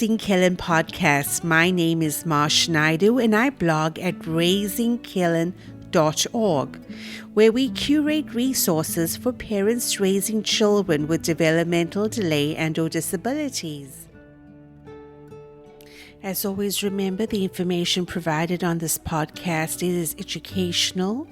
Raising Kellan podcast. My name is Marsh Naidu and I blog at raisingkellan.org, where we curate resources for parents raising children with developmental delay and/or disabilities. As always, remember the information provided on this podcast is educational,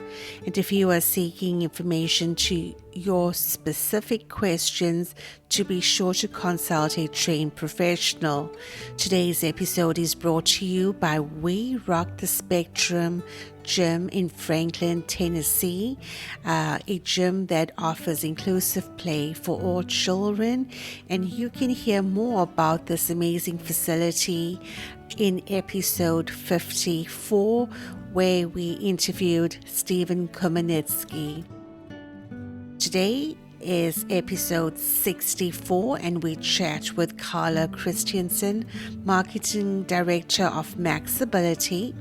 and if you are seeking information to your specific questions, to be sure to consult a trained professional. Today's episode is brought to you by We Rock the Spectrum Gym in Franklin, Tennessee, a gym that offers inclusive play for all children, and you can hear more about this amazing facility in episode 54, where we interviewed Stephen Komanitsky. Today is episode 64, and we chat with Carla Christensen, Marketing Director of Maxability.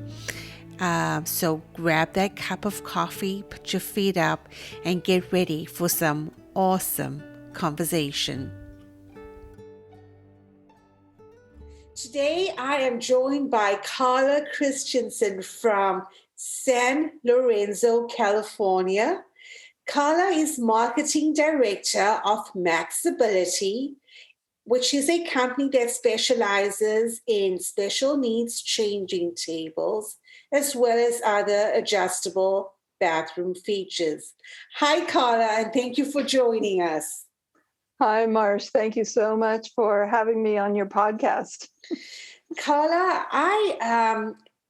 So grab that cup of coffee, put your feet up, and get ready for some awesome conversation. Today I am joined by Carla Christensen from San Lorenzo, California. Carla is Marketing Director of Maxability, which is a company that specializes in special needs changing tables, as well as other adjustable bathroom features. Hi, Carla, and thank you for joining us. Hi, Marsh. Thank you so much for having me on your podcast. Carla,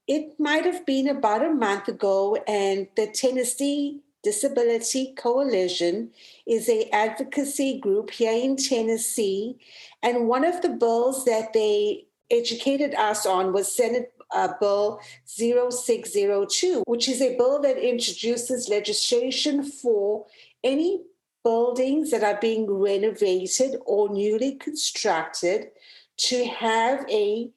it might have been about a month ago, and the Tennessee Disability Coalition is an advocacy group here in Tennessee, and one of the bills that they educated us on was Senate Bill 0602, which is a bill that introduces legislation for any buildings that are being renovated or newly constructed to have a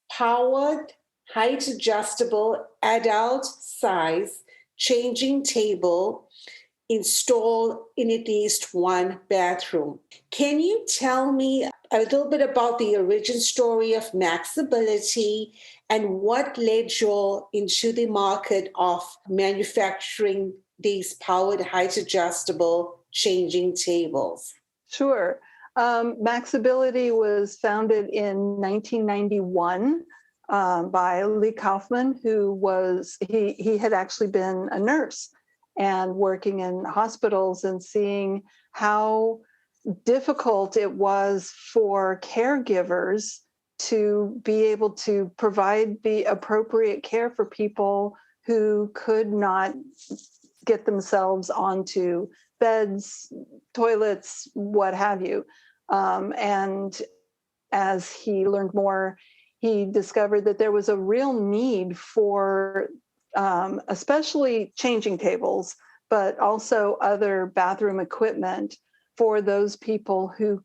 powered, height adjustable, adult size changing table installed in at least one bathroom. Can you tell me a little bit about the origin story of Maxability and what led you into the market of manufacturing these powered, height adjustable changing tables? Sure. Maxability was founded in 1991 by Lee Kaufman, who he had actually been a nurse and working in hospitals and seeing how difficult it was for caregivers to be able to provide the appropriate care for people who could not get themselves onto beds, toilets, what have you. And as he learned more, he discovered that there was a real need for especially changing tables, but also other bathroom equipment for those people who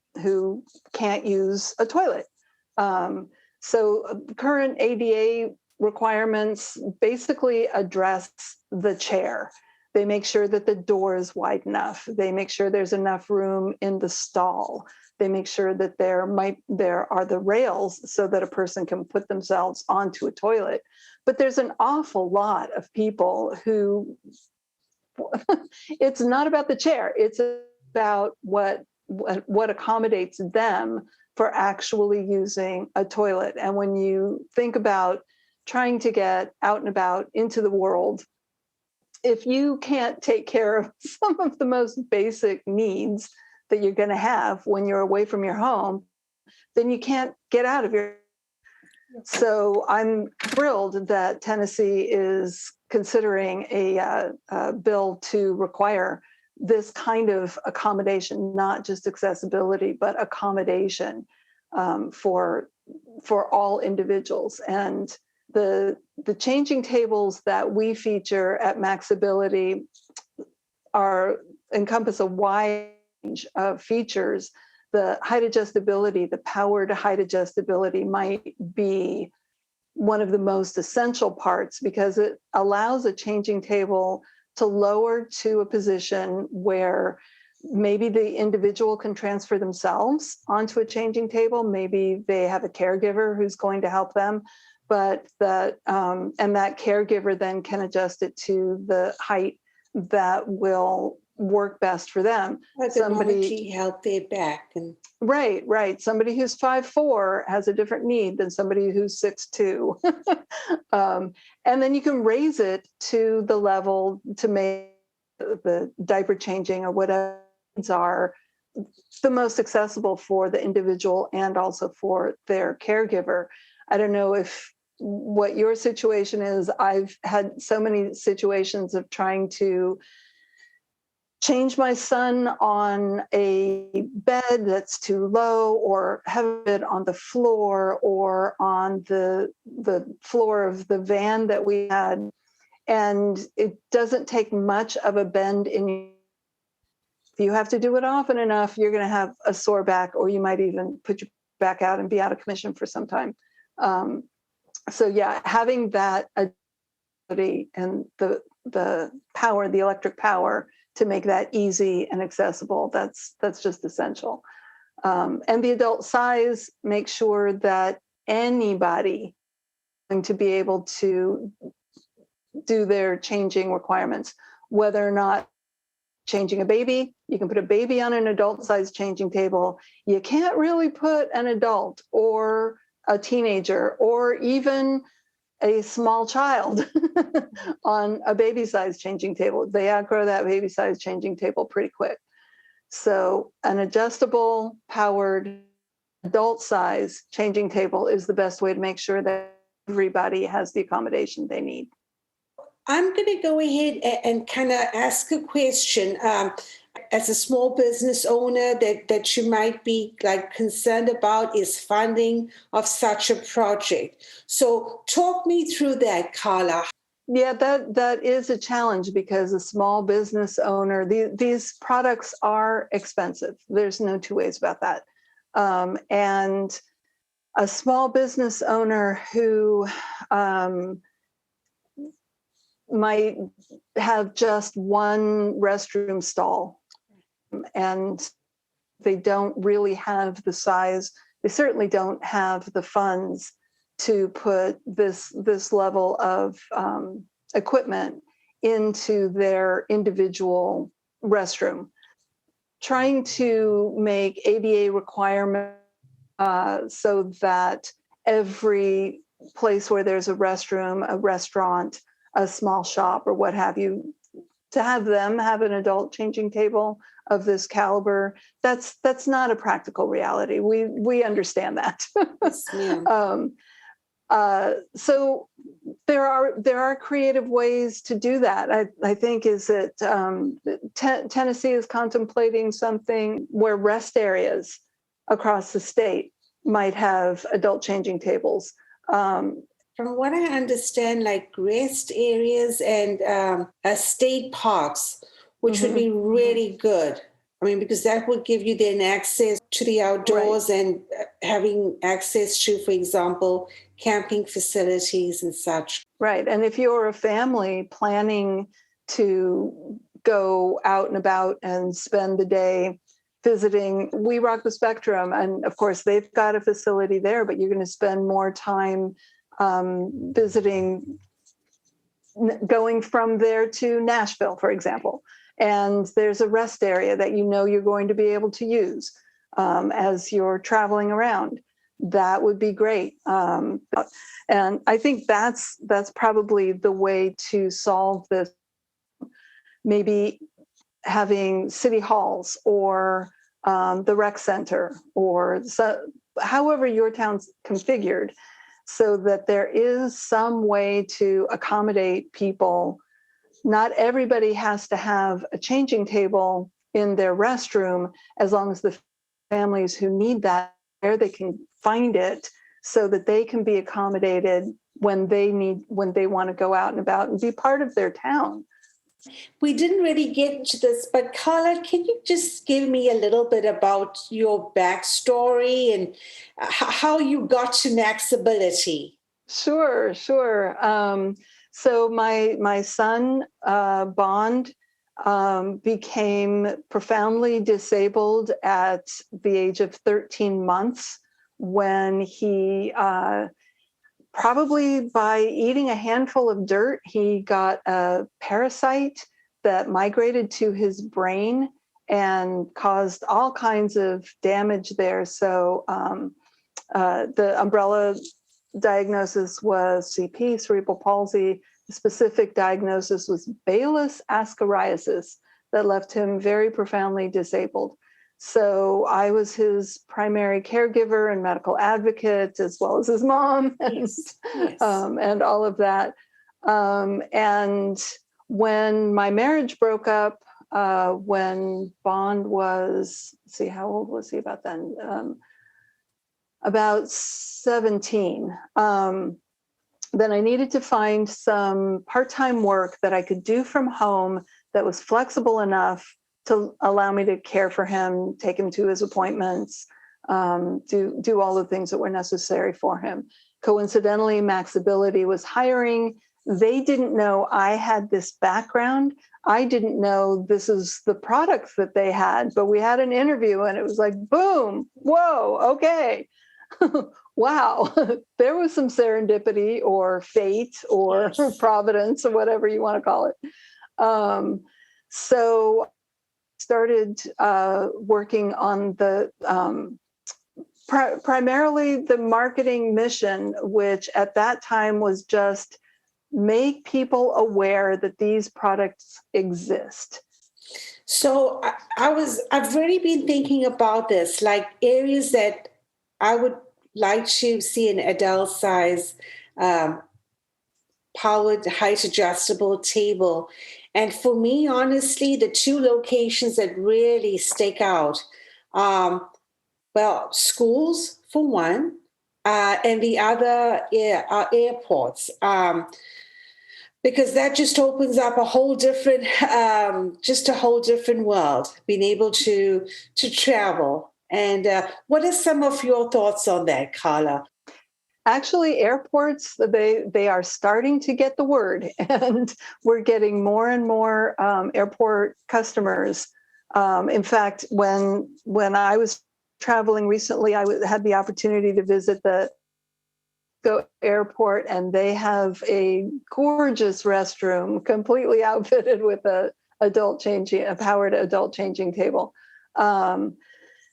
can't use a toilet. So current ADA requirements basically address the chair. They make sure that the door is wide enough. They make sure there's enough room in the stall. They make sure that there are the rails so that a person can put themselves onto a toilet. But there's an awful lot of people who, it's not about the chair. It's about what accommodates them for actually using a toilet. And when you think about trying to get out and about into the world, if you can't take care of some of the most basic needs that you're going to have when you're away from your home, then you can't get out of your. So I'm thrilled that Tennessee is considering a bill to require this kind of accommodation, not just accessibility, but accommodation for all individuals. And the changing tables that we feature at Maxability encompass a wide range of features. The height adjustability, the powered height adjustability might be one of the most essential parts because it allows a changing table to lower to a position where Maybe the individual can transfer themselves onto a changing table. Maybe they have a caregiver who's going to help them, but that caregiver then can adjust it to the height that will work best for them. Somebody help their back and right. Somebody who's 5'4" has a different need than somebody who's 6'2". And then you can raise it to the level to make the diaper changing or whatever are the most accessible for the individual and also for their caregiver. I don't know what your situation is. I've had so many situations of trying to change my son on a bed that's too low, or have it on the floor or on the floor of the van that we had. And it doesn't take much of a bend in. If you have to do it often enough, you're going to have a sore back, or you might even put your back out and be out of commission for some time. So yeah, having that ability and the power, the electric power to make that easy and accessible, that's just essential. And the adult size, make sure that anybody is going to be able to do their changing requirements, whether or not changing a baby. You can put a baby on an adult-sized changing table. You can't really put an adult or a teenager or even a small child on a baby-sized changing table. They outgrow that baby-sized changing table pretty quick. So an adjustable, powered, adult-size changing table is the best way to make sure that everybody has the accommodation they need. I'm going to go ahead and kind of ask a question. As a small business owner, that you might be like concerned about is funding of such a project. So talk me through that, Carla. Yeah, that is a challenge, because a small business owner, these products are expensive. There's no two ways about that. And a small business owner who might have just one restroom stall, and they don't really have the size, they certainly don't have the funds to put this level of equipment into their individual restroom. Trying to make ADA requirements so that every place where there's a restroom, a restaurant, a small shop, or what have you, to have them have an adult changing table of this caliber, that's not a practical reality. We understand that. Yes, ma'am. So there are creative ways to do that. I think is that Tennessee is contemplating something where rest areas across the state might have adult changing tables. From what I understand, like rest areas and state parks, which would be really good. I mean, because that would give you then access to the outdoors, right, and having access to, for example, camping facilities and such. Right. And if you're a family planning to go out and about and spend the day visiting We Rock the Spectrum, and of course they've got a facility there, but you're going to spend more time visiting, going from there to Nashville, for example. And there's a rest area that you know you're going to be able to use as you're traveling around. That would be great. And I think that's probably the way to solve this. Maybe having city halls or the rec center, or however your town's configured, so that there is some way to accommodate people. Not everybody has to have a changing table in their restroom, as long as the families who need that, there they can find it, so that they can be accommodated when they want to go out and about and be part of their town. We didn't really get into this, but Carla, can you just give me a little bit about your backstory and how you got to Maxability? Sure. So my son, Bond, became profoundly disabled at the age of 13 months when he, probably by eating a handful of dirt, he got a parasite that migrated to his brain and caused all kinds of damage there. So the umbrella diagnosis was CP, cerebral palsy. The specific diagnosis was Baylis ascariasis that left him very profoundly disabled. So I was his primary caregiver and medical advocate, as well as his mom, and all of that. And when my marriage broke up, when Bond was, let's see, how old was he about then? About 17. Then I needed to find some part-time work that I could do from home that was flexible enough to allow me to care for him, take him to his appointments, do all the things that were necessary for him. Coincidentally, Maxability was hiring. They didn't know I had this background. I didn't know this is the products that they had, but we had an interview and it was like, boom, whoa, okay. Wow, there was some serendipity or fate or providence or whatever you want to call it. So started working on the primarily the marketing mission, which at that time was just make people aware that these products exist. So I've really been thinking about this, like areas that I would like to see an adult size powered height adjustable table. And for me, honestly, the two locations that really stick out, well, schools for one, and the other are airports. Because that just opens up a whole different, just a whole different world, being able to travel. And what are some of your thoughts on that, Carla? Actually, airports, they are starting to get the word, and we're getting more and more airport customers. In fact, when I was traveling recently, I had the opportunity to visit the airport, and they have a gorgeous restroom, completely outfitted with a powered adult changing table.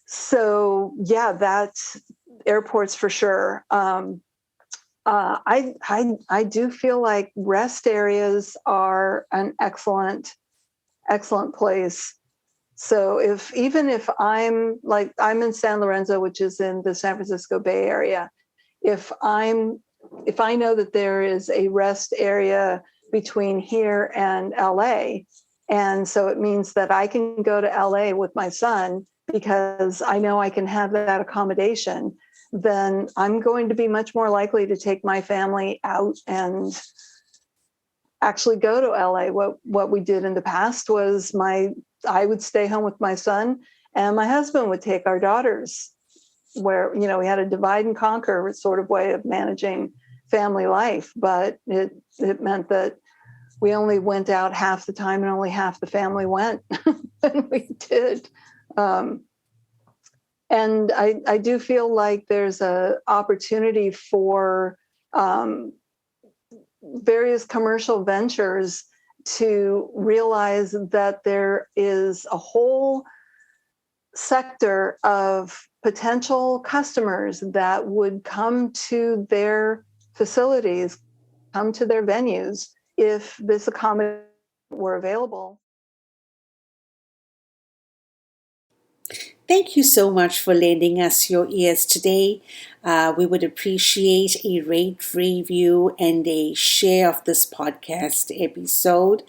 So yeah, that's airports for sure. I do feel like rest areas are an excellent place. So even if I'm in San Lorenzo, which is in the San Francisco Bay Area, if I know that there is a rest area between here and LA, and so it means that I can go to LA with my son because I know I can have that accommodation, then I'm going to be much more likely to take my family out and actually go to LA. What we did in the past was I would stay home with my son, and my husband would take our daughters, where, we had a divide and conquer sort of way of managing family life, but it meant that we only went out half the time and only half the family went. And we did. And I do feel like there's a opportunity for various commercial ventures to realize that there is a whole sector of potential customers that would come to their facilities, come to their venues if this accommodation were available. Thank you so much for lending us your ears today. We would appreciate a rate, review, and a share of this podcast episode.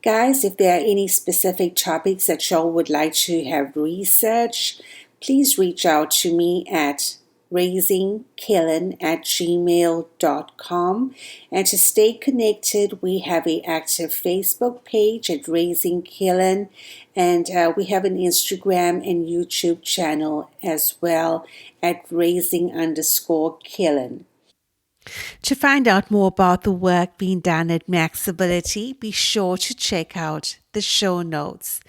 Guys, if there are any specific topics that y'all would like to have researched, please reach out to me at raisingkellan@gmail.com. And to stay connected, we have an active Facebook page at Raising Kellan, and we have an Instagram and YouTube channel as well at Raising_Kellan. To find out more about the work being done at Maxability, be sure to check out the show notes.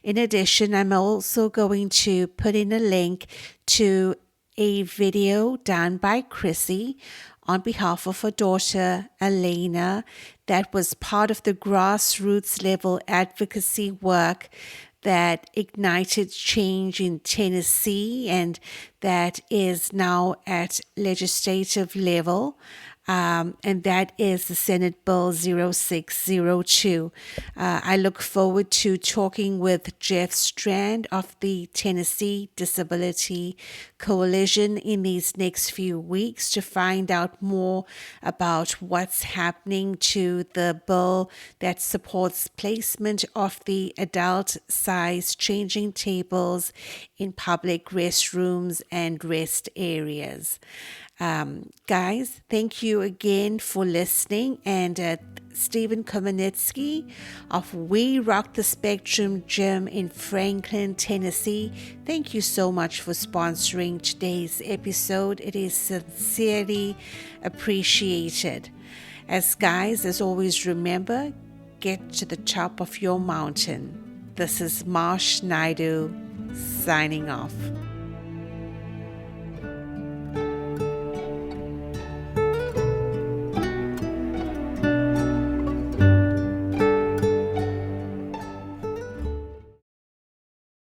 In addition, I'm also going to put in a link to a video done by Chrissy on behalf of her daughter, Elena, that was part of the grassroots level advocacy work that ignited change in Tennessee and that is now at legislative level. And that is the Senate Bill 0602. I look forward to talking with Jeff Strand of the Tennessee Disability Coalition in these next few weeks to find out more about what's happening to the bill that supports placement of the adult size changing tables in public restrooms and rest areas. Guys, thank you again for listening. And Stephen Komanitsky of We Rock the Spectrum Gym in Franklin, Tennessee, thank you so much for sponsoring today's episode. It is sincerely appreciated. As always, remember, get to the top of your mountain. This is Marsh Naidu signing off.